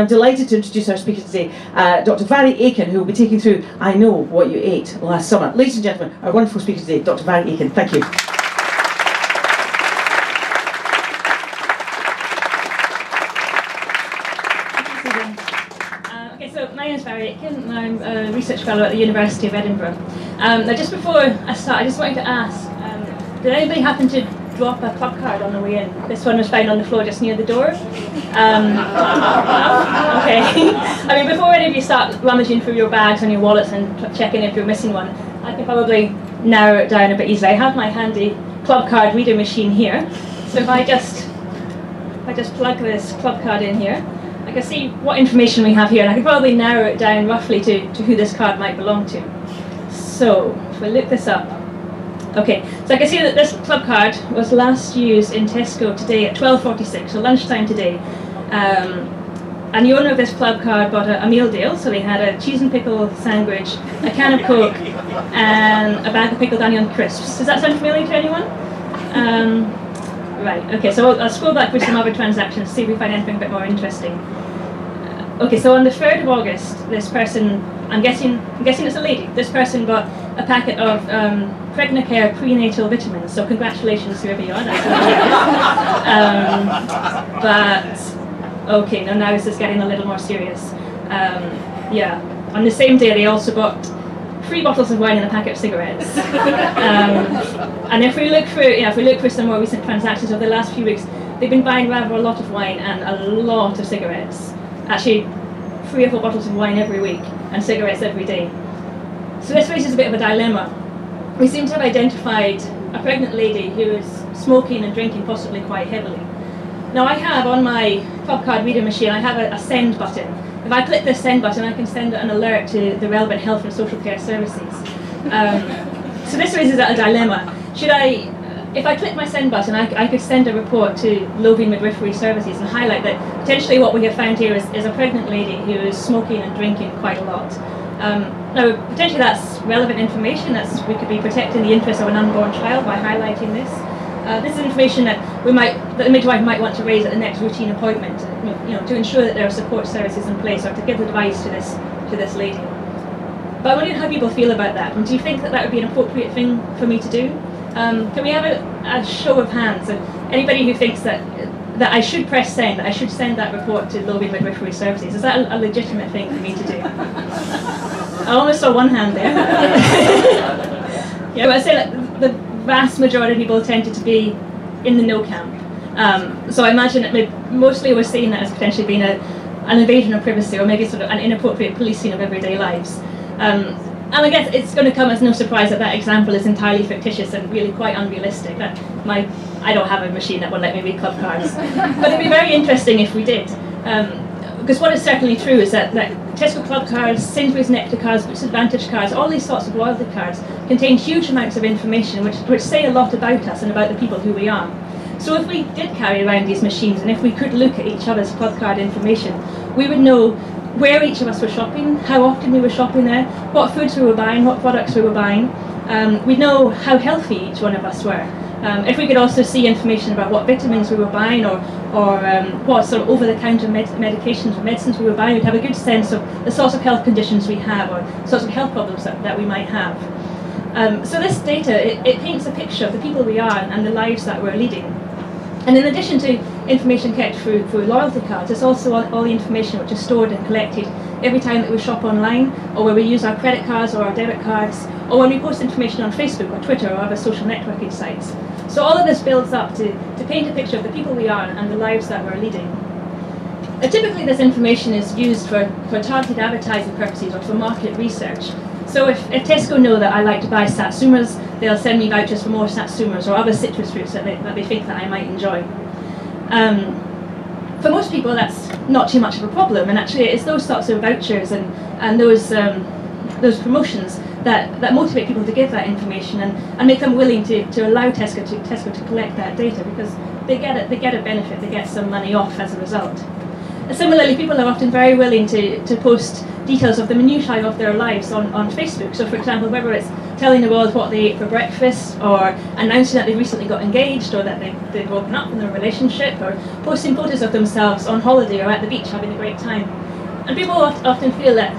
I'm delighted to introduce our speaker today, Dr. Mhairi Aitken, who will be taking through I Know What You Ate Last Summer. Ladies and gentlemen, our wonderful speaker today, Dr. Mhairi Aitken. Thank you. So my name is Mhairi Aitken and I'm a research fellow at the University of Edinburgh. Now just before I start, I just wanted to ask, did anybody happen to drop a club card on the way in? This one was found on the floor just near the door. Okay. I mean, before any of you start rummaging through your bags and your wallets and checking if you're missing one, I can probably narrow it down a bit easily. I have my handy club card reader machine here. So if I just plug this club card in here, I can see what information we have here, and I can probably narrow it down roughly to who this card might belong to. So, if we look this up. Okay, so I can see that this club card was last used in Tesco today at 12:46, so lunchtime today. And the owner of this club card bought a meal deal, so they had a cheese and pickle sandwich, a can of Coke, and a bag of pickled onion crisps. Does that sound familiar to anyone? Right, okay, so I'll scroll back with some other transactions, see if we find anything a bit more interesting. Okay, so on the 3rd of August, this person, I'm guessing it's a lady, this person bought a packet of Pregnacare prenatal vitamins, so congratulations whoever you are, that's but, okay, now this is getting a little more serious. Yeah, on the same day they also bought 3 bottles of wine and a packet of cigarettes. And if we look through some more recent transactions over the last few weeks, they've been buying rather a lot of wine and a lot of cigarettes. Actually, 3 or 4 bottles of wine every week and cigarettes every day. So this raises a bit of a dilemma. We seem to have identified a pregnant lady who is smoking and drinking possibly quite heavily. Now I have on my club card reader machine, I have a send button. If I click this send button, I can send an alert to the relevant health and social care services. So this raises a dilemma. If I click my send button, I could send a report to Lothian Midwifery Services and highlight that potentially what we have found here is a pregnant lady who is smoking and drinking quite a lot. Now, potentially that's relevant information. We could be protecting the interests of an unborn child by highlighting this. This is information that the midwife might want to raise at the next routine appointment, to ensure that there are support services in place, or to give advice to this lady. But I wonder how people feel about that. And do you think that would be an appropriate thing for me to do? Can we have a show of hands? Anybody who thinks that I should press send, that I should send that report to Lothian Midwifery Services, is that a legitimate thing for me to do? I almost saw one hand there. Yeah, but I'd say that the vast majority of people tended to be in the no camp. So I imagine that mostly we're seeing that as potentially being an invasion of privacy, or maybe sort of an inappropriate policing of everyday lives. And I guess it's going to come as no surprise that example is entirely fictitious and really quite unrealistic. I don't have a machine that will let me read club cards. But it'd be very interesting if we did. Because what is certainly true is that Tesco club cards, Sainsbury's Nectar cards, Boots Advantage cards, all these sorts of loyalty cards contain huge amounts of information which say a lot about us and about the people who we are. So if we did carry around these machines, and if we could look at each other's club card information, we would know where each of us were shopping, how often we were shopping there, what foods we were buying, what products we were buying. We'd know how healthy each one of us were. If we could also see information about what vitamins we were buying, or what sort of over-the-counter medications or medicines we were buying, we'd have a good sense of the sorts of health conditions we have, or sorts of health problems that we might have. So this data, it paints a picture of the people we are and the lives that we're leading. And in addition to information kept through loyalty cards, there's also all the information which is stored and collected every time that we shop online, or where we use our credit cards or our debit cards, or when we post information on Facebook or Twitter or other social networking sites. So all of this builds up to paint a picture of the people we are and the lives that we're leading. Typically this information is used for targeted advertising purposes or for market research. So if Tesco know that I like to buy satsumas, they'll send me vouchers for more satsumas or other citrus fruits that they think that I might enjoy. For most people that's not too much of a problem, and actually it's those sorts of vouchers and those promotions that motivate people to give that information and make them willing to allow Tesco to collect that data, because they get a benefit, they get some money off as a result. Similarly, people are often very willing to post details of the minutiae of their lives on Facebook. So for example, whether it's telling the world what they ate for breakfast, or announcing that they recently got engaged, or that they've broken up in their relationship, or posting photos of themselves on holiday or at the beach having a great time. And people often feel that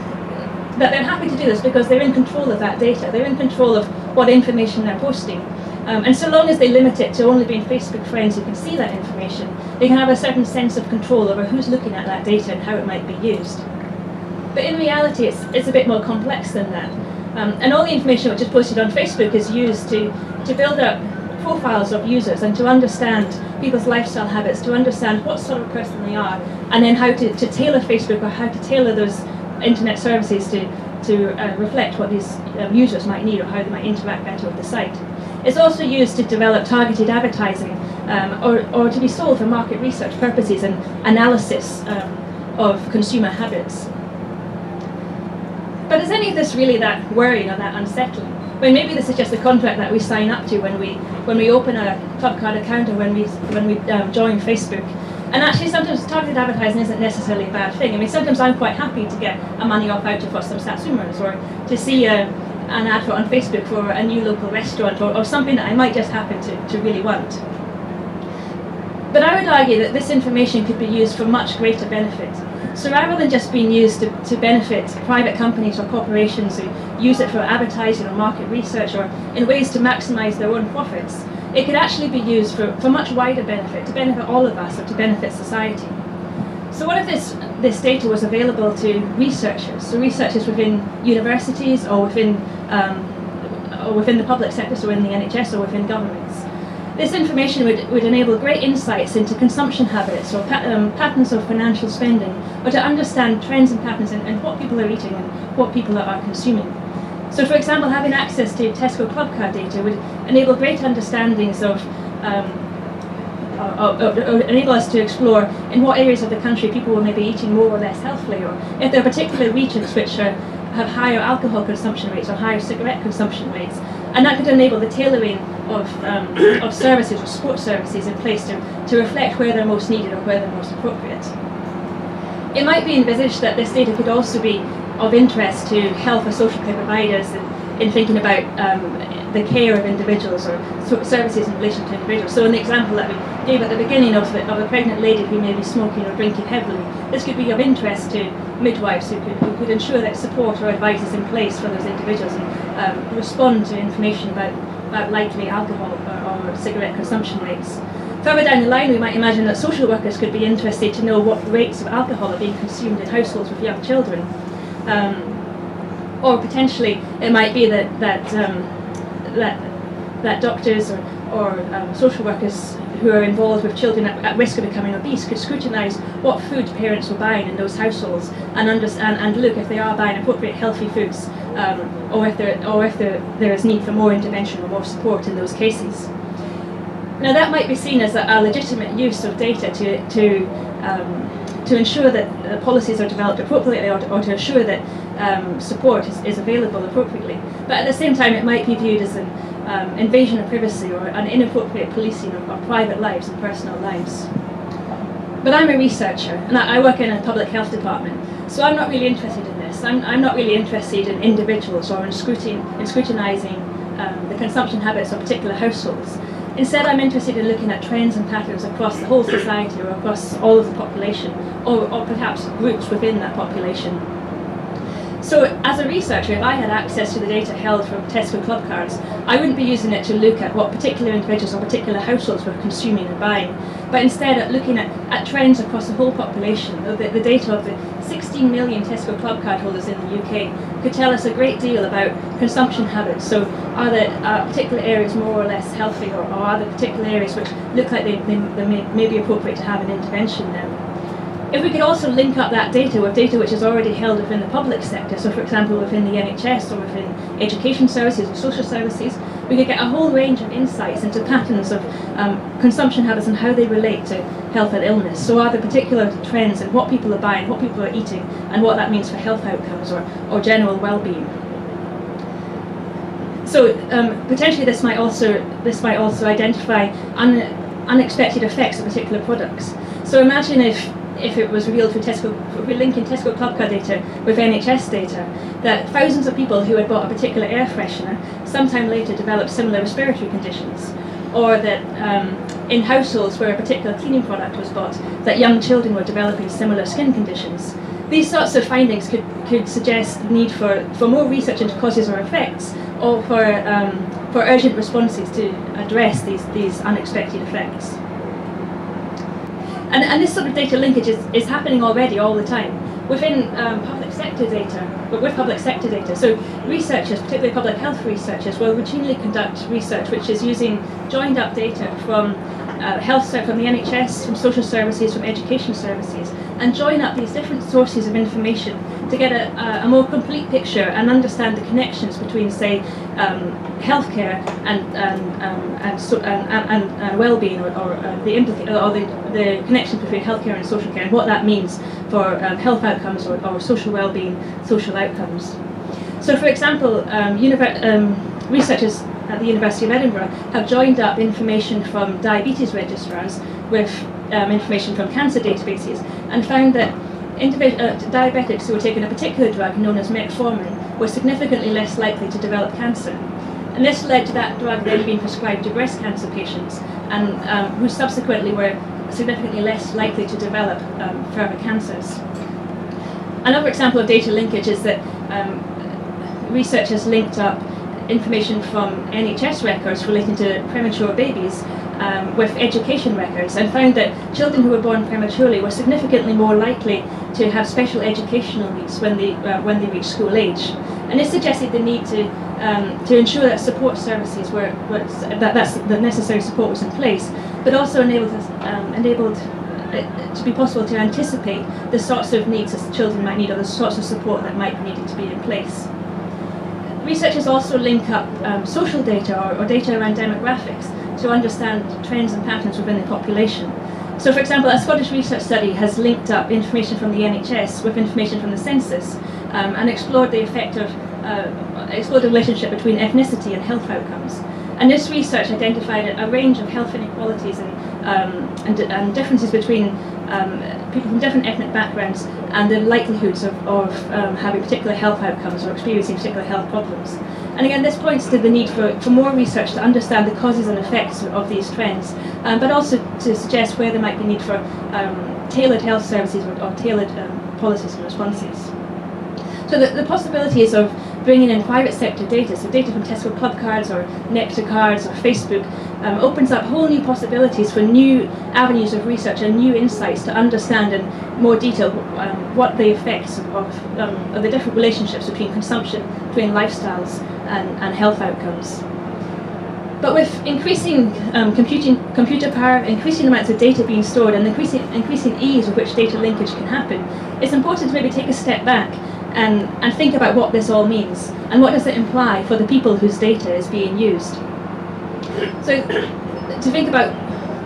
they're happy to do this because they're in control of that data. They're in control of what information they're posting. And so long as they limit it to only being Facebook friends who can see that information, they can have a certain sense of control over who's looking at that data and how it might be used. But in reality, it's a bit more complex than that. And all the information which is posted on Facebook is used to build up profiles of users and to understand people's lifestyle habits, to understand what sort of person they are, and then how to tailor Facebook or how to tailor those internet services to reflect what these users might need or how they might interact better with the site. It's also used to develop targeted advertising or to be sold for market research purposes and analysis of consumer habits. But is any of this really that worrying or that unsettling? Well, maybe this is just a contract that we sign up to when we open a club card account or when we join Facebook. And actually, sometimes targeted advertising isn't necessarily a bad thing. I mean, sometimes I'm quite happy to get a money off voucher for some satsumas, or to see an advert on Facebook for a new local restaurant, or something that I might just happen to really want. But I would argue that this information could be used for much greater benefit. So rather than just being used to benefit private companies or corporations who use it for advertising or market research or in ways to maximize their own profits, it could actually be used for much wider benefit, to benefit all of us or to benefit society. So what if this data was available to researchers, so researchers within universities or within the public sector, so in the NHS or within governments? This information would enable great insights into consumption habits or patterns of financial spending, or to understand trends and patterns in what people are eating and what people are consuming. So for example, having access to Tesco Club Card data would enable great understandings of, enable us to explore in what areas of the country people will maybe eating more or less healthily, or if there are particular regions which have higher alcohol consumption rates or higher cigarette consumption rates. And that could enable the tailoring of services or support services in place to reflect where they're most needed or where they're most appropriate. It might be envisaged that this data could also be of interest to health or social care providers in thinking about the care of individuals or services in relation to individuals. So in the example that we gave at the beginning of a pregnant lady who may be smoking or drinking heavily, this could be of interest to midwives who could ensure that support or advice is in place for those individuals and respond to information about likely alcohol or cigarette consumption rates. Further down the line, we might imagine that social workers could be interested to know what rates of alcohol are being consumed in households with young children. Or potentially, it might be that doctors or social workers who are involved with children at risk of becoming obese could scrutinise what food parents were buying in those households and look if they are buying appropriate healthy foods, or if there is need for more intervention or more support in those cases. Now that might be seen as a legitimate use of data to ensure that policies are developed appropriately or to ensure that support is available appropriately. But at the same time, it might be viewed as an invasion of privacy or an inappropriate policing of private lives and personal lives. But I'm a researcher and I work in a public health department, so I'm not really interested in this. I'm not really interested in individuals or in scrutinising the consumption habits of particular households. Instead, I'm interested in looking at trends and patterns across the whole society or across all of the population, or perhaps groups within that population. So as a researcher, if I had access to the data held from Tesco Club Cards, I wouldn't be using it to look at what particular individuals or particular households were consuming and buying, but instead at looking at trends across the whole population. The data of the 16 million Tesco Club Card holders in the UK could tell us a great deal about consumption habits. So are there particular areas more or less healthy, or are there particular areas which look like they may be appropriate to have an intervention now? If we could also link up that data with data which is already held within the public sector, so for example within the NHS or within education services or social services, we could get a whole range of insights into patterns of consumption habits and how they relate to health and illness. So are there particular trends in what people are buying, what people are eating, and what that means for health outcomes or general well-being. So potentially this might also identify unexpected effects of particular products. So imagine if if it was revealed through Tesco, if we're linking Tesco Club Card data with NHS data, that thousands of people who had bought a particular air freshener sometime later developed similar respiratory conditions, or that in households where a particular cleaning product was bought, that young children were developing similar skin conditions. These sorts of findings could suggest the need for more research into causes or effects, or for urgent responses to address these unexpected effects. And this sort of data linkage is happening already all the time within public sector data, but with public sector data. So researchers, particularly public health researchers, will routinely conduct research which is using joined up data from from the NHS, from social services, from education services, and join up these different sources of information to get a more complete picture and understand the connections between, say, healthcare and well-being, or the connection between healthcare and social care, and what that means for health outcomes or social well-being, social outcomes. So, for example, researchers at the University of Edinburgh have joined up information from diabetes registrars with information from cancer databases, and found that diabetics who were taking a particular drug known as metformin were significantly less likely to develop cancer. And this led to that drug then being prescribed to breast cancer patients, and who subsequently were significantly less likely to develop further cancers. Another example of data linkage is that researchers linked up information from NHS records relating to premature babies with education records, and found that children who were born prematurely were significantly more likely to have special educational needs when they reach school age. And this suggested the need to ensure that support services that the necessary support was in place, but also enabled it to be possible to anticipate the sorts of needs that children might need, or the sorts of support that might be needed to be in place. Researchers also link up social data or data around demographics to understand trends and patterns within the population. So, for example, a Scottish research study has linked up information from the NHS with information from the census, and explored the effect of explored the relationship between ethnicity and health outcomes. And this research identified a range of health inequalities and differences between people from different ethnic backgrounds, and the likelihoods of having particular health outcomes or experiencing particular health problems. And again, this points to the need for more research to understand the causes and effects of these trends, but also to suggest where there might be need for tailored health services or tailored policies and responses. So the possibilities of bringing in private sector data, so data from Tesco Club Cards or Nectar Cards or Facebook, opens up whole new possibilities for new avenues of research and new insights to understand in more detail what the effects of the different relationships between consumption, between lifestyles and health outcomes. But with increasing computer power, increasing amounts of data being stored, and increasing ease with which data linkage can happen, it's important to maybe take a step back and think about what this all means, and what does it imply for the people whose data is being used. So to think about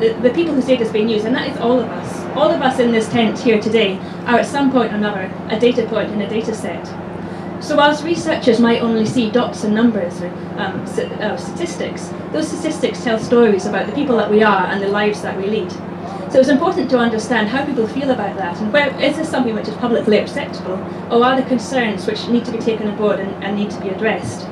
the people whose data is being used, and that is all of us. All of us in this tent here today are at some point or another a data point in a data set. So whilst researchers might only see dots and numbers or statistics, those statistics tell stories about the people that we are and the lives that we lead. So it's important to understand how people feel about that, and where is this something which is publicly acceptable, or are there concerns which need to be taken on board and need to be addressed?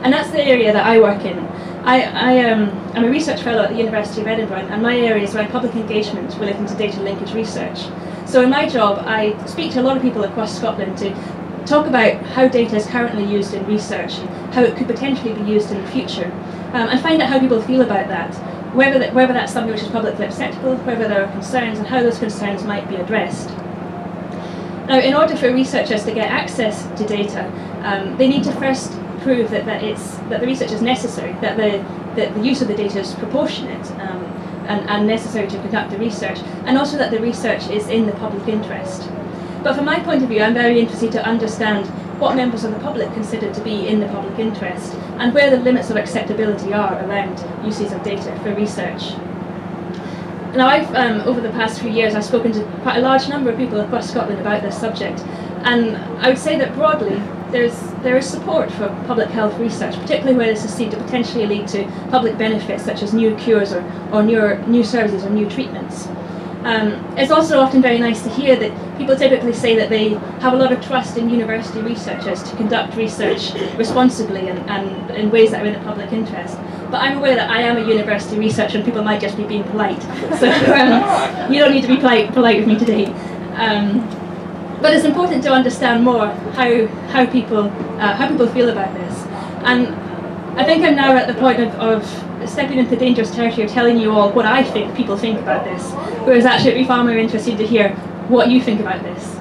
And that's the area that I work in. I'm a research fellow at the University of Edinburgh, and my area is around public engagement relating to data linkage research. So in my job, I speak to a lot of people across Scotland to talk about how data is currently used in research, and how it could potentially be used in the future, and find out how people feel about that. Whether that's something which is publicly acceptable, whether there are concerns, and how those concerns might be addressed. Now, in order for researchers to get access to data, they need to first prove that the research is necessary, that the use of the data is proportionate and necessary to conduct the research, and also that the research is in the public interest. But from my point of view, I'm very interested to understand what members of the public consider to be in the public interest, and where the limits of acceptability are around uses of data for research. Now, over the past few years, I've spoken to quite a large number of people across Scotland about this subject, and I would say that broadly there is support for public health research, particularly where this is seen to potentially lead to public benefits such as new cures or new services or new treatments. It's also often very nice to hear that people typically say that they have a lot of trust in university researchers to conduct research responsibly and in ways that are in the public interest. But I'm aware that I am a university researcher and people might just be being polite. So you don't need to be polite with me today. But it's important to understand more how people feel about this. And I think I'm now at the point of stepping into dangerous territory of telling you all what I think people think about this, whereas actually it'd be far more interesting to hear what you think about this.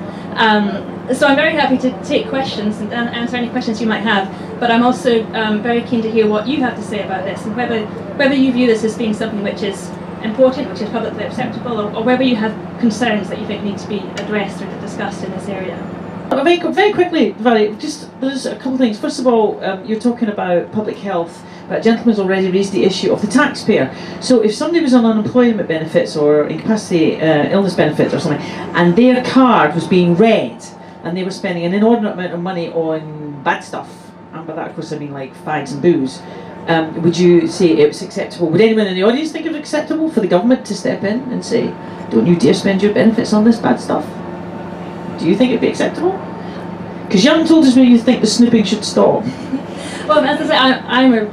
So I'm very happy to take questions and answer any questions you might have, but I'm also very keen to hear what you have to say about this, and whether you view this as being something which is important, which is publicly acceptable, or whether you have concerns that you think need to be addressed or discussed in this area. Very quickly, Mhairi, there's a couple of things. First of all, you're talking about public health, but a gentleman's already raised the issue of the taxpayer. So if somebody was on unemployment benefits or incapacity illness benefits or something, and their card was being read, and they were spending an inordinate amount of money on bad stuff, and by that of course I mean like fags and booze, would you say it was acceptable? Would anyone in the audience think it was acceptable for the government to step in and say, don't you dare spend your benefits on this bad stuff? Do you think it'd be acceptable? Because you haven't told us where you think the snooping should stop. Well, as I say, I'm a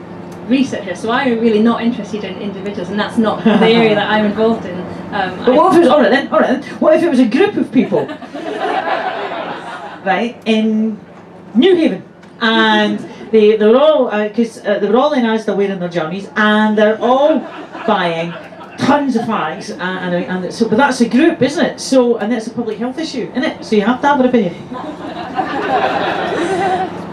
researcher, so I'm really not interested in individuals, and that's not the area that I'm involved in. But what if it was, all right then, what if it was a group of people, right, in New Haven, and they were all, because they were all in Asda wearing their jammies, and they're all buying tons of fags, and so, but that's a group, isn't it? So, and that's a public health issue, isn't it? So you have to have an opinion.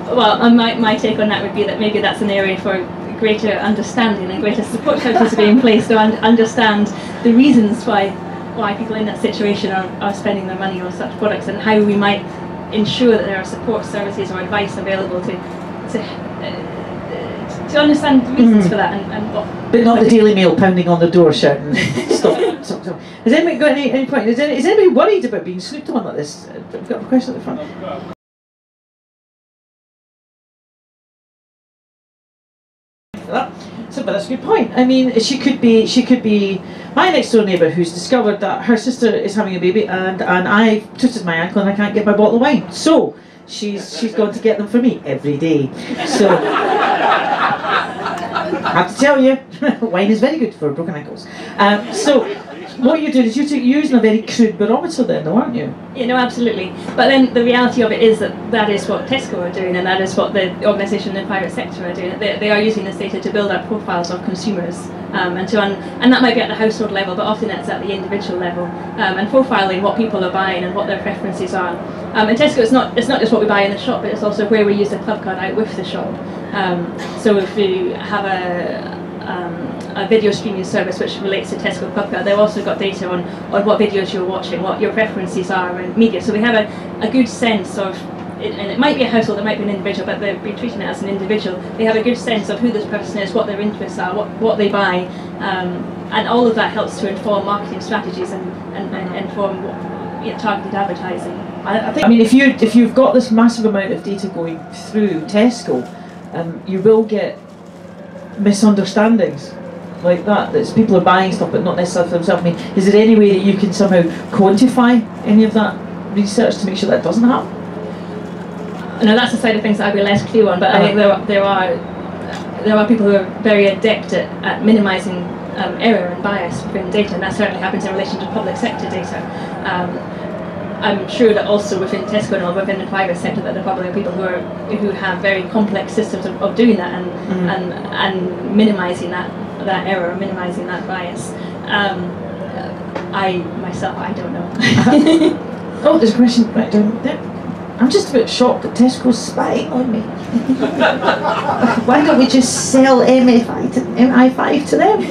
Well, my take on that would be that maybe that's an area for greater understanding and greater support services to be in place to understand the reasons why people in that situation are spending their money on such products, and how we might ensure that there are support services or advice available to understand the reasons for that, and what. But not the Daily Mail pounding on the door shouting, stop. Has anybody got any point? Is anybody worried about being snooped on like this? I've got a question at the front. So, but that's a good point. I mean, she could be my next door neighbour who's discovered that her sister is having a baby, and I twisted my ankle and I can't get my bottle of wine. So she's going to get them for me every day. So I have to tell you, wine is very good for broken ankles. So what you're doing is you're using a very crude barometer then, though, aren't you? Yeah, no, absolutely. But then the reality of it is that is what Tesco are doing, and that is what the organisation in the private sector are doing. They are using this data to build up profiles of consumers, and that might be at the household level, but often that's at the individual level, and profiling what people are buying and what their preferences are. And Tesco, it's not just what we buy in the shop, but it's also where we use the club card out with the shop. So if you have a video streaming service which relates to Tesco Club Card, they've also got data on what videos you're watching, what your preferences are in media. So they have a good sense of, and it might be a household, it might be an individual, but they're treating it as an individual. They have a good sense of who this person is, what their interests are, what they buy, and all of that helps to inform marketing strategies and inform targeted advertising. I mean, if you've got this massive amount of data going through Tesco, you will get misunderstandings like that. That people are buying stuff but not necessarily for themselves. I mean, is there any way that you can somehow quantify any of that research to make sure that doesn't happen? No, that's the side of things that I'd be less clear on, but I think there are people who are very adept at minimising error and bias within data, and that certainly happens in relation to public sector data. I'm sure that also within Tesco and within the private sector that there probably are people who have very complex systems of doing that and minimising that error, minimising that bias. I don't know. Oh, there's a question right down there. I'm just a bit shocked that Tesco's spying on me. Why don't we just sell MI5 to them?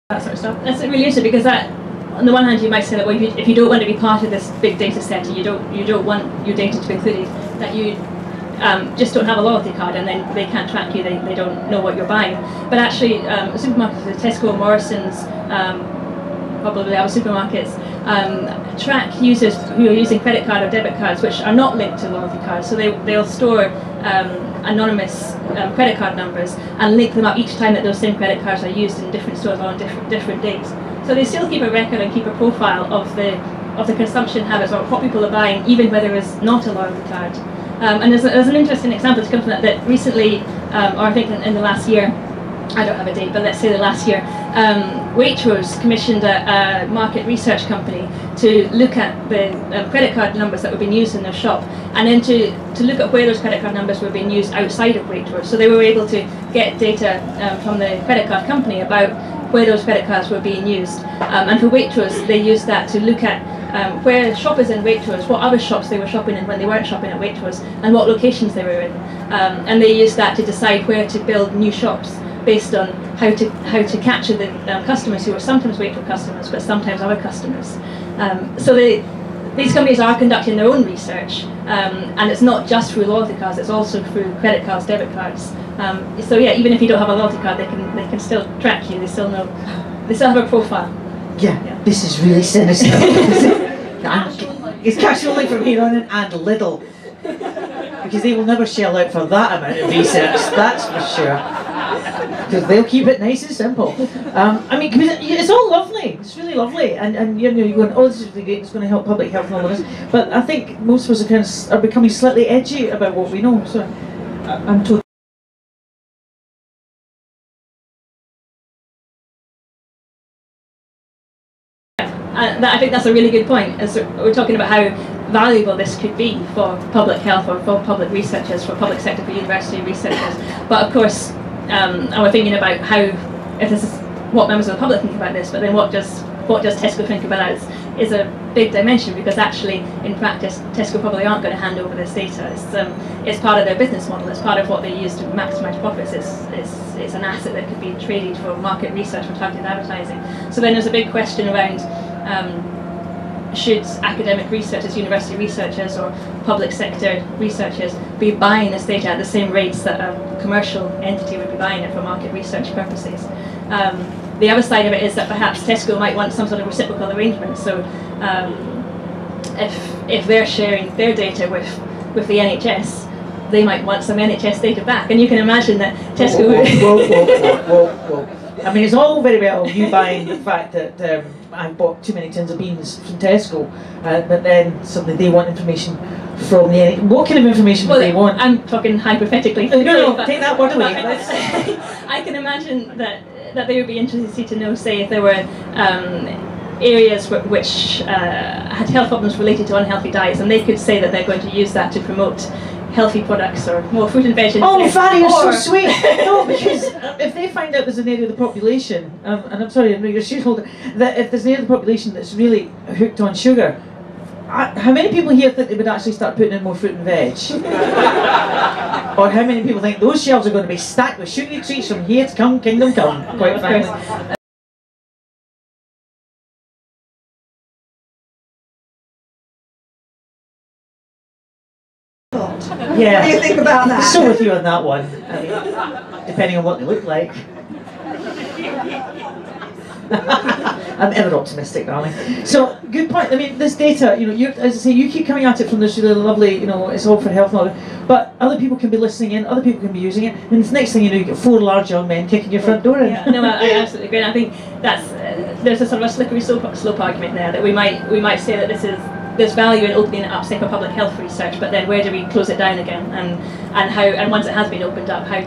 That sort of stuff. That's really interesting, because that, on the one hand, you might say that, well, if you don't want to be part of this big data set, you don't want your data to be included, that you just don't have a loyalty card, and then they can't track you. They don't know what you're buying. But actually, supermarkets, Tesco, Morrison's, probably other supermarkets, track users who are using credit card or debit cards which are not linked to loyalty cards. So they'll store anonymous credit card numbers and link them up each time that those same credit cards are used in different stores on different dates. So they still keep a record and keep a profile of the consumption habits or what people are buying, even where there is not a loyalty card. And there's an interesting example to come from that recently, or I think in the last year, I don't have a date, but let's say the last year, Waitrose commissioned a market research company to look at the credit card numbers that were being used in their shop, and then to look at where those credit card numbers were being used outside of Waitrose. So they were able to get data from the credit card company about where those credit cards were being used. And for Waitrose, they used that to look at where shoppers in Waitrose, what other shops they were shopping in when they weren't shopping at Waitrose, and what locations they were in. And they used that to decide where to build new shops, based on how to capture the customers who are sometimes Waitrose customers, but sometimes other customers. So these companies are conducting their own research, and it's not just through loyalty cards; it's also through credit cards, debit cards. So yeah, even if you don't have a loyalty card, they can still track you. They still know. They still have a profile. Yeah. This is really sinister. It's cash only from here on in, and little, because they will never shell out for that amount of research. That's for sure. Because they'll keep it nice and simple. I mean, it's all lovely. It's really lovely, and you're going, oh, this is really great. It's going to help public health and all of this. But I think most of us are becoming slightly edgy about what we know. So I'm totally. I think that's a really good point. As we're talking about how valuable this could be for public health or for public researchers, for public sector, for university researchers. But of course, and we're thinking about how, if this is what members of the public think about this, but then what does Tesco think about that is a big dimension, because actually in practice Tesco probably aren't going to hand over this data. It's part of their business model. It's part of what they use to maximise profits. It's an asset that could be traded for market research, for targeted advertising. So then there's a big question around should academic researchers, university researchers or public sector researchers be buying this data at the same rates that a commercial entity would be buying it for market research purposes. The other side of it is that perhaps Tesco might want some sort of reciprocal arrangement. So if they're sharing their data with the NHS, they might want some NHS data back. And you can imagine that Tesco Whoa. I mean, it's all very well you buying the fact that I bought too many tins of beans from Tesco, but then suddenly they want information from the NHS. What kind of information do they want? I'm talking hypothetically. No, take that word away. I can imagine that they would be interested to know, say, if there were areas which had health problems related to unhealthy diets, and they could say that they're going to use that to promote healthy products or more fruit and veg. Oh, Mhairi, you're so sweet. No, because if they find out there's an area of the population, and I'm sorry, I know you're a shareholder, that if there's an area of the population that's really hooked on sugar, how many people here think they would actually start putting in more fruit and veg? Or how many people think those shelves are going to be stacked with sugary treats from here to come, kingdom come, quite frankly. Yeah. What do you think about that? So with you on that one. I mean, depending on what they look like. I'm ever optimistic, darling. So, good point. I mean, this data, as I say, you keep coming at it from this really lovely, it's all for health and all that, but other people can be listening in, other people can be using it, and the next thing you know, you get 4 large young men kicking your front door in. Yeah, no, I absolutely agree. And I think there's a sort of a slippery slope argument there, that we might say that there's value in opening it up, say, for public health research, but then where do we close it down again? And once it has been opened up, how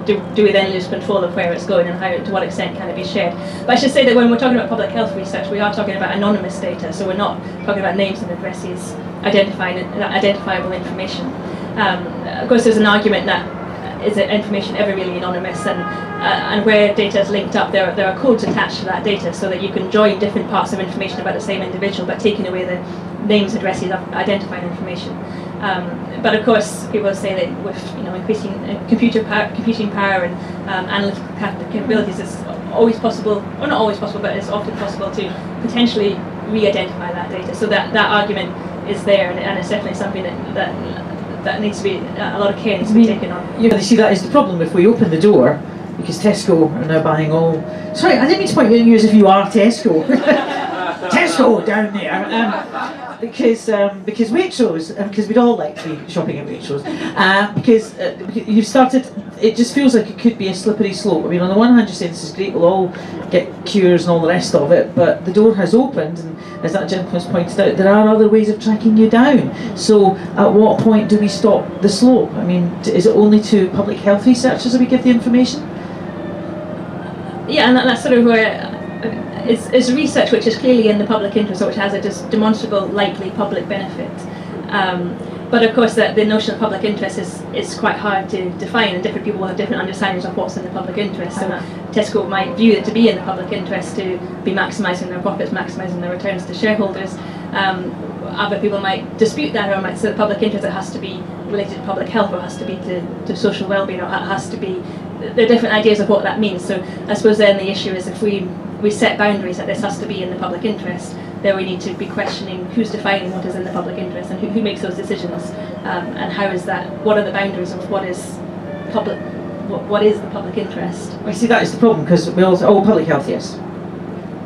do we then lose control of where it's going, and to what extent can it be shared? But I should say that when we're talking about public health research, we are talking about anonymous data, so we're not talking about names and addresses, identifiable information. Of course, there's an argument that is information ever really anonymous, and where data is linked up, there are codes attached to that data, so that you can join different parts of information about the same individual, but taking away the names, addresses, identifying information. But of course, people say that with increasing computing power and analytical capabilities, it's always possible, or not always possible, but it's often possible to potentially re-identify that data. So that argument is there, and it's definitely something that needs to be, a lot of care needs to be taken on. You see, that is the problem if we open the door, because Tesco are now buying all. Sorry, I didn't mean to point at you as if you are Tesco. Tesco down there, because Waitrose, because we'd all like to be shopping at Waitrose, because you've started. It just feels like it could be a slippery slope. I mean, on the one hand, you're saying this is great, we'll all get cures and all the rest of it, but the door has opened, and as that gentleman's pointed out, there are other ways of tracking you down. So, at what point do we stop the slope? I mean, is it only to public health researchers that we give the information? Yeah, and that's sort of where it's research which is clearly in the public interest, or which has a demonstrable, likely public benefit. But of course, the notion of public interest is quite hard to define, and different people will have different understandings of what's in the public interest. So Tesco might view it to be in the public interest to be maximising their profits, maximising their returns to shareholders. Other people might dispute that, or might say the public interest, it has to be related to public health, or has to be to social well-being, or has to be. There are different ideas of what that means. So I suppose then the issue is, if we set boundaries that this has to be in the public interest, then we need to be questioning who's defining what is in the public interest, and who makes those decisions, and how is that? What are the boundaries of what is public? What is the public interest? Well, see, that is the problem, because we all say, oh, public health, yes.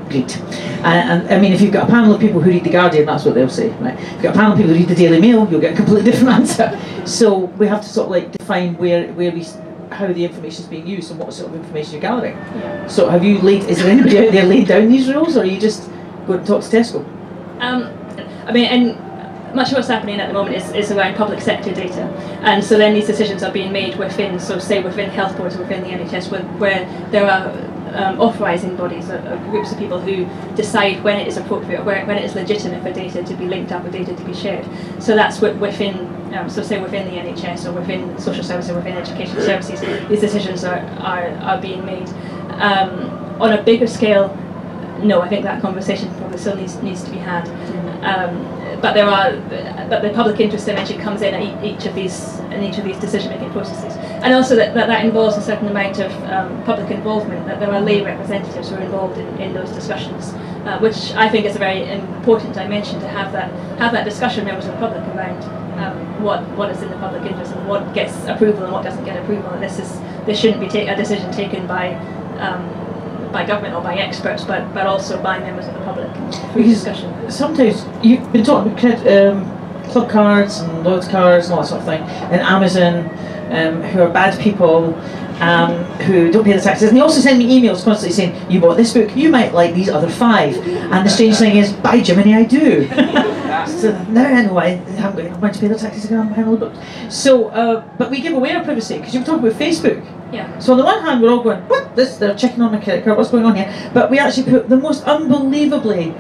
Great. And I mean, if you've got a panel of people who read The Guardian, that's what they'll say, right? If you've got a panel of people who read the Daily Mail, you'll get a completely different answer. So we have to sort of like define how the information is being used and what sort of information you're gathering. Yeah. So have you is there anybody out there laying down these rules, or are you just going to talk to Tesco? I mean, and much of what's happening at the moment is around public sector data, and so then these decisions are being made within, so say within health boards, within the NHS, where there are authorising bodies, groups of people who decide when it is appropriate, when it is legitimate for data to be linked up, or data to be shared. So that's within, so say within the NHS, or within social services, or within education services, these decisions are being made. On a bigger scale, no, I think that conversation probably still needs to be had. But the public interest dimension comes in at each of these decision-making processes, and also that involves a certain amount of public involvement. That there are lay representatives who are involved in those discussions, which I think is a very important dimension, to have that discussion with members of the public around what is in the public interest, and what gets approval and what doesn't get approval. And this shouldn't be a decision taken by government or by experts, but also by members of the public through discussion. Sometimes you've been talking about club cards and loyalty cards and all that sort of thing, and Amazon, who are bad people, who don't pay the taxes, and they also send me emails constantly saying, you bought this book, you might like these other 5, and the strange thing is, by Jiminy, I do. So now I know I'm going to pay the taxes again, I'm handling books. So, but we give away our privacy, because you were talking about Facebook. Yeah. So on the one hand, we're all going, what? They're checking on my credit card, what's going on here? But we actually put the most unbelievably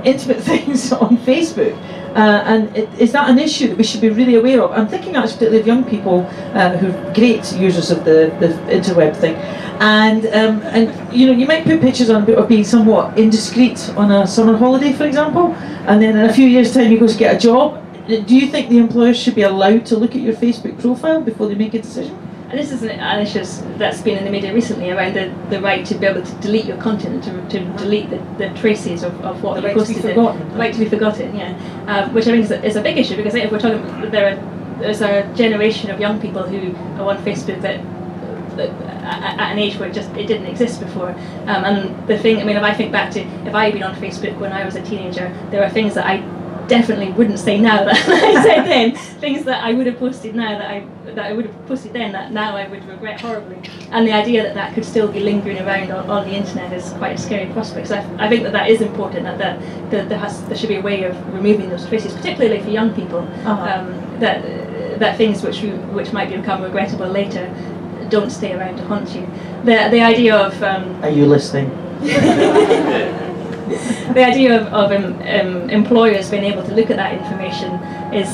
intimate things on Facebook. And is that an issue that we should be really aware of? I'm thinking actually particularly of young people who are great users of the interweb thing. And you know, you might put pictures on of being somewhat indiscreet on a summer holiday, for example, and then in a few years' time you go to get a job. Do you think the employers should be allowed to look at your Facebook profile before they make a decision? And this is an issue that's been in the media recently, around the right to be able to delete your content, to delete the traces of what you posted. The right to be forgotten, yeah. Which I think is a big issue, because if we're talking, there's a generation of young people who are on Facebook that at an age where it didn't exist before. And the thing, I mean, if I think back to if I had been on Facebook when I was a teenager, there are things that I definitely wouldn't say now that I said then, things that I would have posted now that I would have posted then that now I would regret horribly. And the idea that could still be lingering around on the internet is quite a scary prospect. So I think that is important, that there should be a way of removing those traces, particularly for young people, that things which might become regrettable later don't stay around to haunt you. The idea of are you listening? The idea of employers being able to look at that information is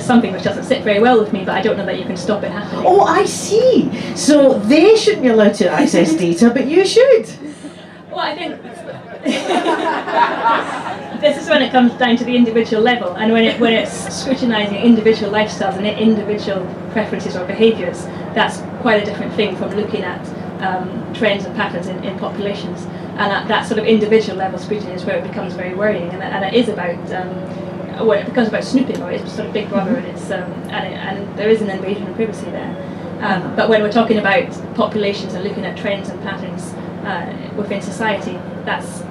something which doesn't sit very well with me, but I don't know that you can stop it happening. Oh, I see. So they shouldn't be allowed to access data, but you should. Well, I think this is when it comes down to the individual level, and when it's scrutinising individual lifestyles and individual preferences or behaviours. That's quite a different thing from looking at trends and patterns in populations. And at that sort of individual level scrutiny is where it becomes very worrying, and it is about well, it becomes about snooping, or it's sort of Big Brother, and it's and there is an invasion of privacy there. But when we're talking about populations and looking at trends and patterns within society, that's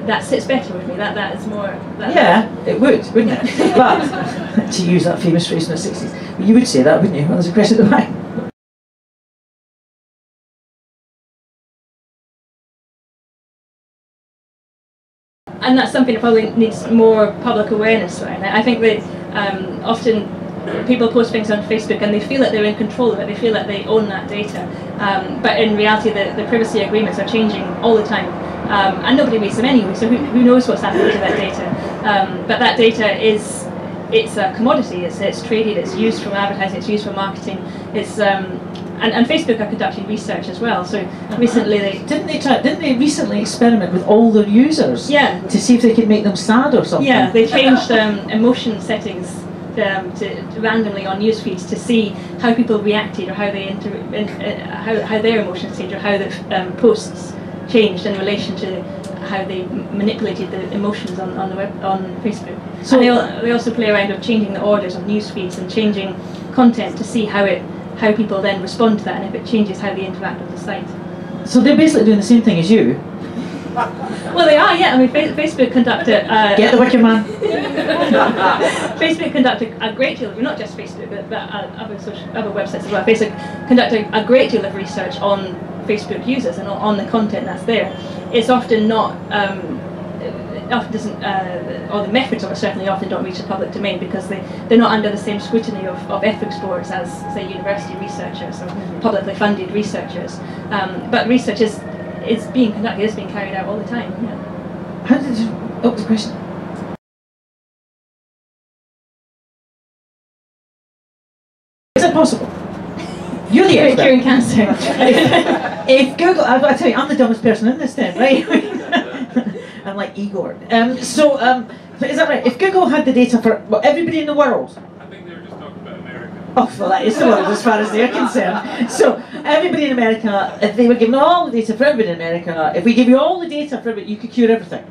that sits better with me. That is more. Yeah, it would, wouldn't it? But to use that famous phrase from the 60s, you would say that, wouldn't you? Well, there's a question at the back. And that's something that probably needs more public awareness around. I think that often people post things on Facebook and they feel that they're in control of it, they feel that they own that data. But in reality, the privacy agreements are changing all the time. And nobody reads them anyway, so who knows what's happening to that data. But that data it's a commodity, it's traded, it's used for advertising, it's used for marketing. It's and Facebook are conducting research as well. So recently didn't they recently experiment with all their users? Yeah. To see if they could make them sad or something. Yeah, they changed emotion settings to randomly on news feeds to see how people reacted or how they how their emotions changed or how the posts changed in relation to how they manipulated the emotions on the web on Facebook. So they also play around with changing the orders of news feeds and changing content to see how people then respond to that and if it changes how they interact with the site. So they're basically doing the same thing as you. Well, they are, yeah. I mean, Facebook conducted. Get the wicked man. Facebook conducted a great deal, not just Facebook, but other websites as well. Facebook conducted a great deal of research on Facebook users and on the content that's there. It's often not. It often doesn't, or the methods of it certainly often don't reach the public domain because they're not under the same scrutiny of ethics boards as, say, university researchers or publicly funded researchers. But research is being conducted, it's being carried out all the time. Yeah. How did you? Oh, the question. Is it possible? You're the expert. Curing cancer. if Google, I've got to tell you, I'm the dumbest person in this then, right? I'm like Igor. So is that right? If Google had the data for everybody in the world. I think they were just talking about America. Oh, well, that is the world as far as they're concerned. So everybody in America, if they were given all the data for everybody in America, if we give you all the data for everybody, you could cure everything.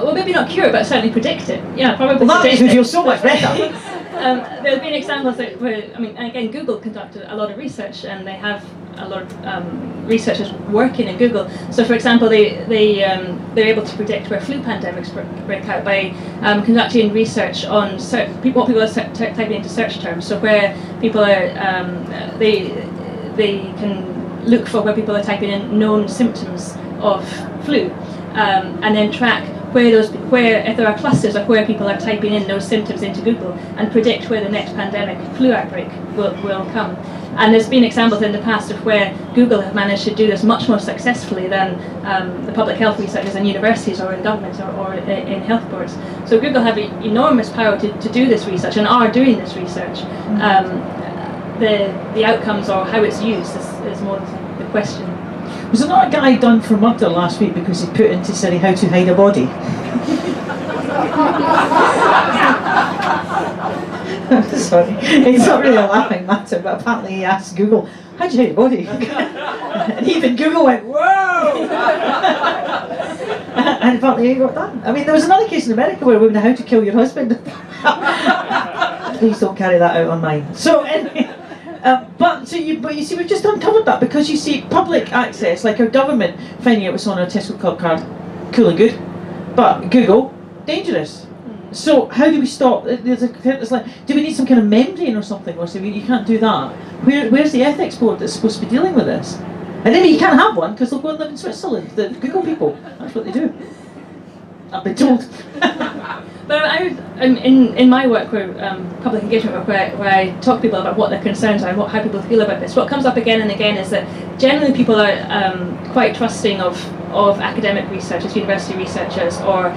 Well, maybe not cure it, but certainly predict it. Yeah, probably. Well, that makes me feel so much better. There have been examples where, I mean, again, Google conducted a lot of research, and they have a lot of researchers working in Google. So, for example, they're able to predict where flu pandemics break out by conducting research on what people are typing into search terms. So, where people are, they can look for where people are typing in known symptoms of flu, and then track where if there are clusters of where people are typing in those symptoms into Google and predict where the next pandemic flu outbreak will come. And there's been examples in the past of where Google have managed to do this much more successfully than the public health researchers in universities or in governments or in health boards. So Google have enormous power to do this research and are doing this research. The outcomes or how it's used is more the question. Was there not a guy done for murder last week because he put into Siri how to hide a body? Sorry, it's not really a laughing matter, but apparently he asked Google, how do you hide a body? And even Google went, whoa! And apparently he got done. I mean, there was another case in America where women know how to kill your husband. Please don't carry that out on mine. So anyway. But you see, we've just uncovered that because you see, public access, like our government finding out what's on our Tesco Club card, cool and good, but Google, dangerous. So how do we stop? It's like, do we need some kind of membrane or something, or say you can't do that? Where's the ethics board that's supposed to be dealing with this? And then you can't have one because they'll go and live in Switzerland. The Google people, that's what they do. I've been told. But in my work, public engagement work, where I talk to people about what their concerns are and how people feel about this, what comes up again and again is that generally people are quite trusting of academic researchers, university researchers, or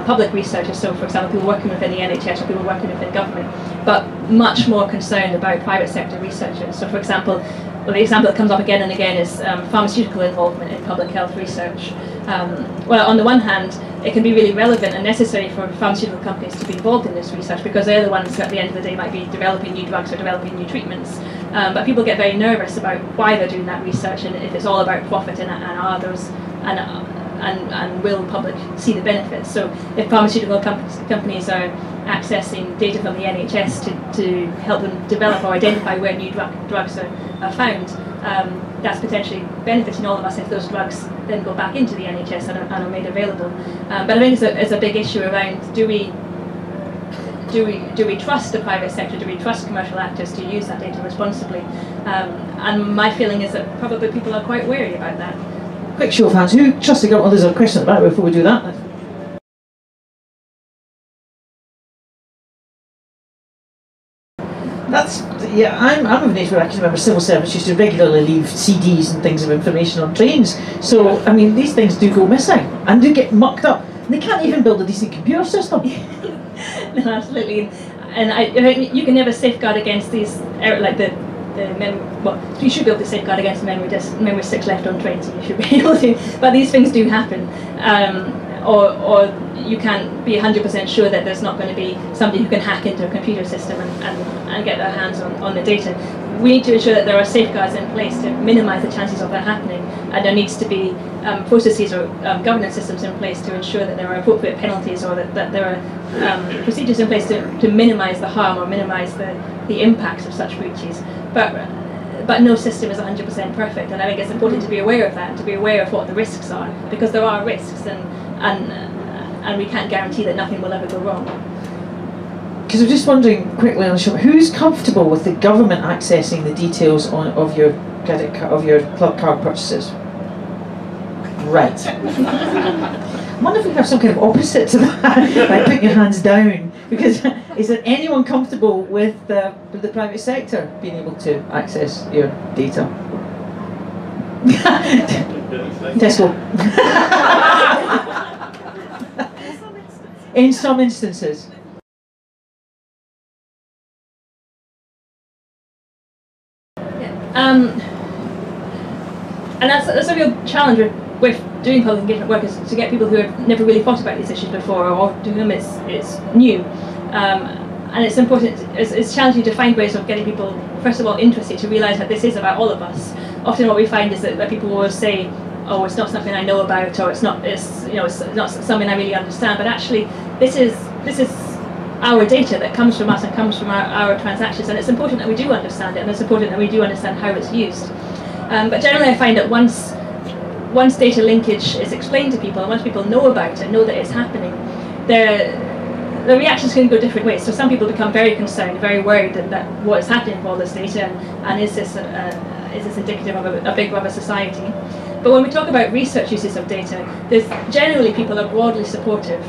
public researchers. So, for example, people working within the NHS or people working within government, but much more concerned about private sector researchers. So, for example, the example that comes up again and again is pharmaceutical involvement in public health research. Well, on the one hand, it can be really relevant and necessary for pharmaceutical companies to be involved in this research because they're the ones who at the end of the day might be developing new drugs or developing new treatments. But people get very nervous about why they're doing that research and if it's all about profit and are those and will the public see the benefits. So if pharmaceutical companies are accessing data from the NHS to help them develop or identify where new drugs are found, that's potentially benefiting all of us if those drugs then go back into the NHS and are made available. But I think it's a big issue around do we trust the private sector, do we trust commercial actors to use that data responsibly? And my feeling is that probably people are quite wary about that. Quick show of hands, who trusts the government? There's a question at the back before we do that. Yeah, I'm of an age where I can remember civil servants used to regularly leave CDs and things of information on trains. So, I mean, these things do go missing and do get mucked up. And they can't even build a decent computer system. No, absolutely. And I think you can never safeguard against these, like you should be able to safeguard against the memory sticks left on trains. You should be able to, but these things do happen. Or you can't be 100% sure that there's not going to be somebody who can hack into a computer system and get their hands on the data. We need to ensure that there are safeguards in place to minimise the chances of that happening, and there needs to be processes or governance systems in place to ensure that there are appropriate penalties, or that there are procedures in place to minimise the harm or minimise the impacts of such breaches. But no system is 100% perfect, and I think it's important to be aware of that, to be aware of what the risks are, because there are risks, and we can't guarantee that nothing will ever go wrong. Because I'm just wondering quickly on the show, who's comfortable with the government accessing the details of your credit card, of your club card purchases? Right. I wonder if we have some kind of opposite to that, like putting your hands down. Because is there anyone comfortable with the private sector being able to access your data? Tesco. In some instances. And that's a real challenge with doing public engagement work, is to get people who have never really thought about these issues before, or to whom it's new. And it's important, it's challenging to find ways of getting people, first of all, interested, to realise that this is about all of us. Often what we find is that people will say, oh, it's not something I know about, or it's not something I really understand, but actually this is our data that comes from us and comes from our transactions, and it's important that we do understand it, and it's important that we do understand how it's used. But generally I find that once data linkage is explained to people, and once people know about it, know that it's happening, the reactions can go different ways. So some people become very concerned, very worried that what is happening with all this data, and is this indicative of a big brother society? But when we talk about research uses of data, generally people are broadly supportive,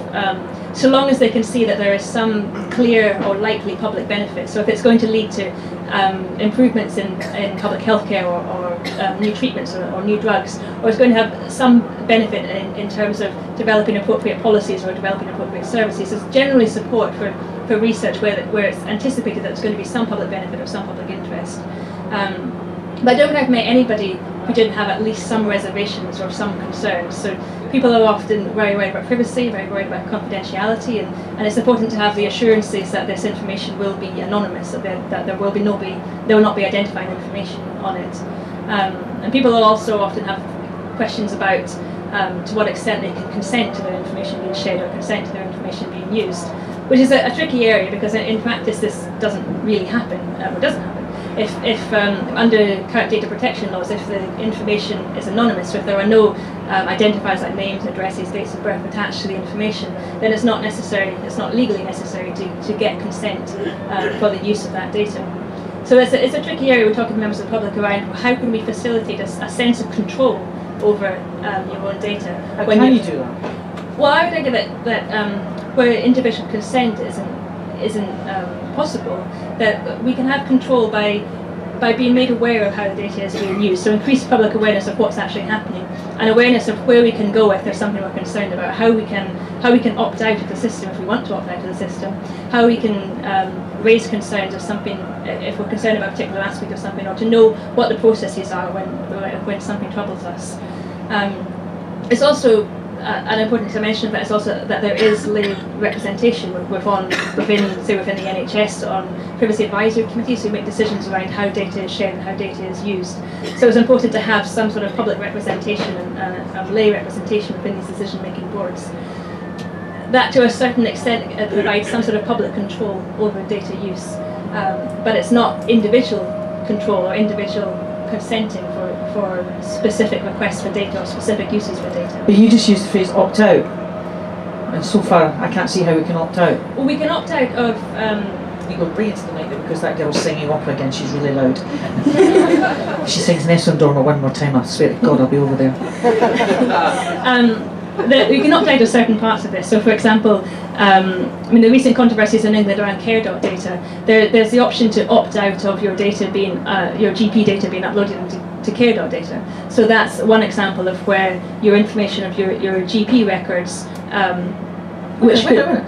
so long as they can see that there is some clear or likely public benefit. So if it's going to lead to improvements in public healthcare, or new treatments, or new drugs, or it's going to have some benefit in terms of developing appropriate policies or developing appropriate services, there's generally support for research where it's anticipated that there's going to be some public benefit or some public interest. But I don't think I've met anybody who didn't have at least some reservations or some concerns. So people are often very worried about privacy, very worried about confidentiality, and it's important to have the assurances that this information will be anonymous, that there will not be identifying information on it. And people will also often have questions about to what extent they can consent to their information being shared, or consent to their information being used, which is a tricky area, because in practice this doesn't really happen, or doesn't happen. If under current data protection laws, if the information is anonymous, so if there are no identifiers like names, addresses, dates of birth attached to the information, then it's not legally necessary to get consent for the use of that data. So it's a tricky area. We're talking to members of the public around how can we facilitate a sense of control over your own data. How can you do that? Well, I would argue that where individual consent isn't possible, that we can have control by being made aware of how the data is being used. So increased public awareness of what's actually happening, and awareness of where we can go if there's something we're concerned about, how we can opt out of the system if we want to opt out of the system, how we can raise concerns of something if we're concerned about a particular aspect of something, or to know what the processes are when something troubles us. It's also an important dimension of that is also that there is lay representation within the NHS on privacy advisory committees who make decisions around how data is shared and how data is used. So it's important to have some sort of public representation and lay representation within these decision-making boards. That, to a certain extent, provides some sort of public control over data use, but it's not individual control or individual consenting for specific requests for data or specific uses for data. But you just used the phrase opt out, and so far I can't see how we can opt out. Well, we can opt out of. You go bring it to the mic because that girl's singing opera again. She's really loud. If she sings Nessun Dorma one more time, I swear to God I'll be over there. We can opt out of certain parts of this. So, for example, I mean, the recent controversies in England around care.data, there's the option to opt out of your data being, your GP data being uploaded into care.data. So that's one example of where your information of your GP records, which wait a minute.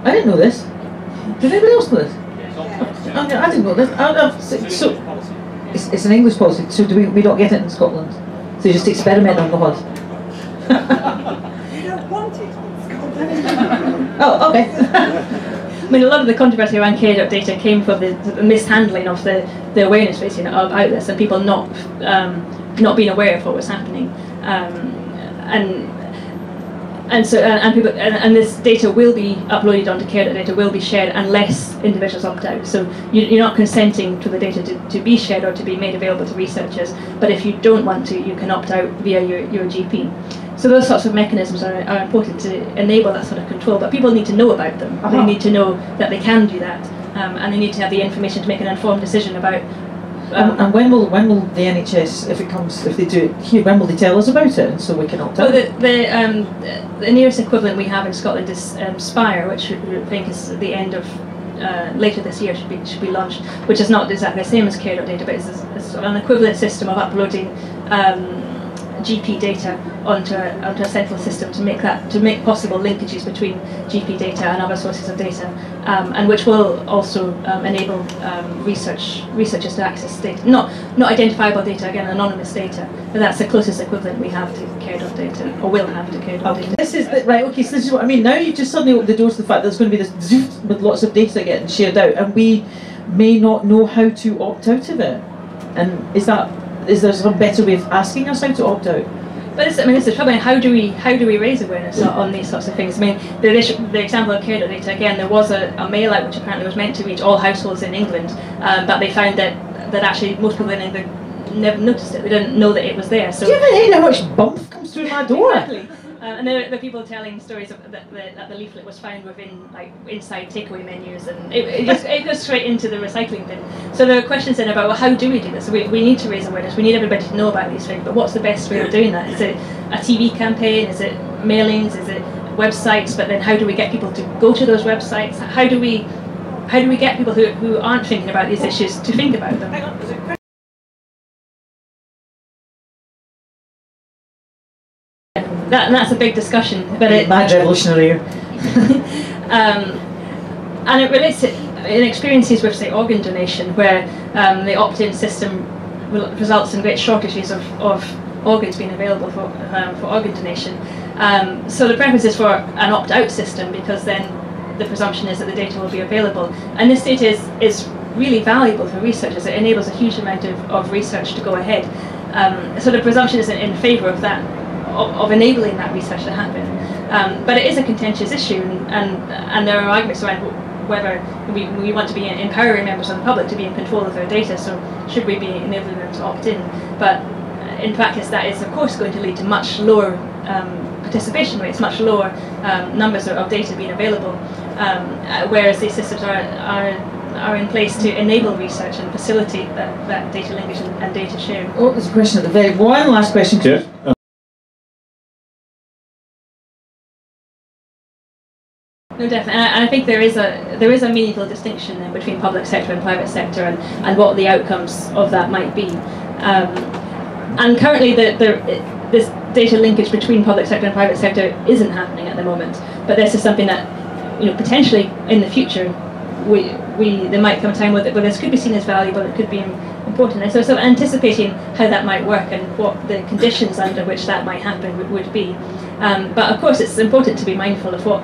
I didn't know this. Did anybody else know this? I didn't know this. So it's an English policy. So do we don't get it in Scotland? So you just experiment on the HUD. You don't want it in Scotland. Oh, okay. I mean, a lot of the controversy around care.data came from the mishandling of the awareness rating about this, and people not being aware of what was happening, and this data will be uploaded onto care.data, will be shared unless individuals opt out. So you're not consenting to the data to be shared or to be made available to researchers, but if you don't want to, you can opt out via your GP. So those sorts of mechanisms are important to enable that sort of control, but people need to know about them. They need to know that they can do that, and they need to have the information to make an informed decision about. And when will the NHS, if they do it here, when will they tell us about it, and so we can opt out? Well, the nearest equivalent we have in Scotland is Spire, which I think is at the end of later this year should be launched, which is not exactly the same as care.data, but it's an equivalent system of uploading GP data onto a central system to make possible linkages between GP data and other sources of data, and which will also enable researchers to access data, not identifiable data, again anonymous data, but that's the closest equivalent we have to care.data, or will have to care.data. Okay. This is right. Okay, so this is what I mean. Now you've just suddenly opened the doors to the fact that there's going to be this zoof with lots of data getting shared out, and we may not know how to opt out of it. And is there some better way of asking us how to opt out? But it's the trouble. How do we raise awareness on these sorts of things? I mean, the example of care.data, again, there was a mail out which apparently was meant to reach all households in England, but they found that actually most people in England never noticed it. They didn't know that it was there. So do you have any idea how much bump comes through my door? Exactly. And there are people telling stories that the leaflet was found within, like, inside takeaway menus, and it goes straight into the recycling bin. So there are questions then about, well, how do we do this? We need to raise awareness. We need everybody to know about these things. But what's the best way of doing that? Is it a TV campaign? Is it mailings? Is it websites? But then how do we get people to go to those websites? How do we get people who aren't thinking about these issues to think about them? Hang on, is it That's a big discussion, but mad revolutionary. And it relates to in experiences with, say, organ donation, where the opt-in system results in great shortages of organs being available for organ donation. So the preference is for an opt-out system, because then the presumption is that the data will be available, and this data is really valuable for researchers. It enables a huge amount of research to go ahead. So the presumption is in favour of that. Of enabling that research to happen, but it is a contentious issue, and there are arguments around whether we want to be empowering members of the public to be in control of their data. So should we be enabling them to opt in? But in practice, that is of course going to lead to much lower participation rates, much lower numbers of data being available, whereas these systems are in place to enable research and facilitate that data linkage and data sharing. Oh, there's a question at the very one last question. Yeah. No, definitely, and I think there is a meaningful distinction then between public sector and private sector, and what the outcomes of that might be. And currently, this data linkage between public sector and private sector isn't happening at the moment. But this is something that, potentially in the future, there might come a time where this could be seen as valuable. It could be important. And so anticipating how that might work and what the conditions under which that might happen would be. But of course, it's important to be mindful of what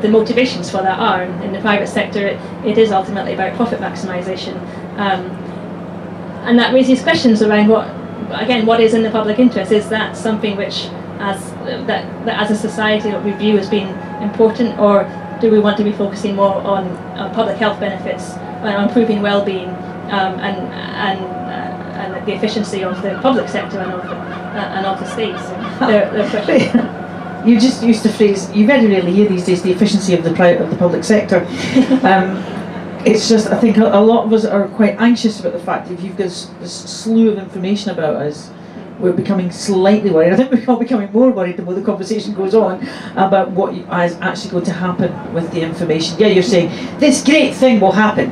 the motivations for that are. In the private sector, it is ultimately about profit maximisation, and that raises questions around what is in the public interest. Is that something which, as a society, what we view as being important, or do we want to be focusing more on public health benefits, on improving well-being, and the efficiency of the public sector and of the state. So they're questions. You just used the phrase, you very rarely hear these days, the efficiency of the public sector. It's just, I think a lot of us are quite anxious about the fact that if you've got this slew of information about us, we're becoming slightly worried. I think we're all becoming more worried the more the conversation goes on about what is actually going to happen with the information. Yeah, you're saying, this great thing will happen.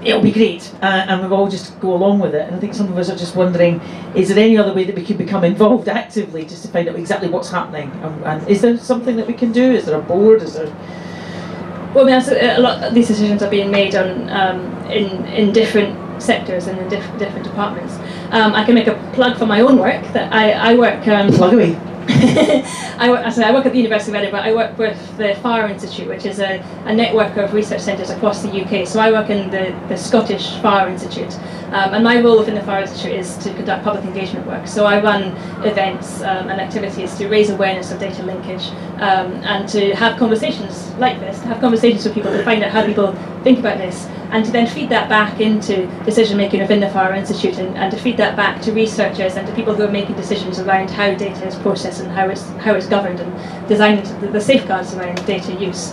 It'll be great, and we'll all just go along with it. And I think some of us are just wondering, is there any other way that we could become involved actively just to find out exactly what's happening? And is there something that we can do? Is there a board? Is there... Well, I mean, a lot of these decisions are being made on in different sectors and in different departments. I can make a plug for my own work. That I work. Plug away. I work at the University of Edinburgh. I work with the Fire Institute, which is a network of research centres across the UK. So I work in the Scottish Fire Institute, and my role within the Fire Institute is to conduct public engagement work. So I run events and activities to raise awareness of data linkage, and to have conversations like this, to have conversations with people to find out how people think about this, and to then feed that back into decision making within the Fire Institute, and to feed that back to researchers and to people who are making decisions around how data is processed and how it's governed, and designing the safeguards around data use.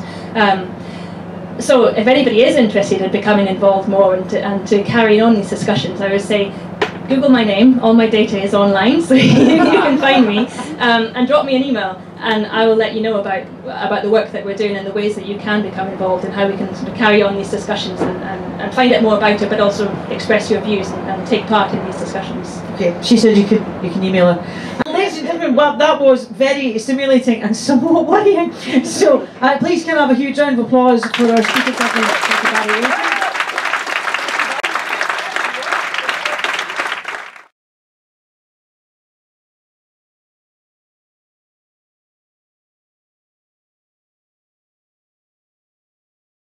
So if anybody is interested in becoming involved more and to carry on these discussions, I would say Google my name. All my data is online, so you can find me, and drop me an email, and I will let you know about the work that we're doing and the ways that you can become involved and how we can sort of carry on these discussions and find out more about it, but also express your views and take part in these discussions. Okay, she said you can email her. Ladies and gentlemen, well, that was very stimulating and somewhat worrying. So please can I have a huge round of applause for our speaker, Mhairi Aitken.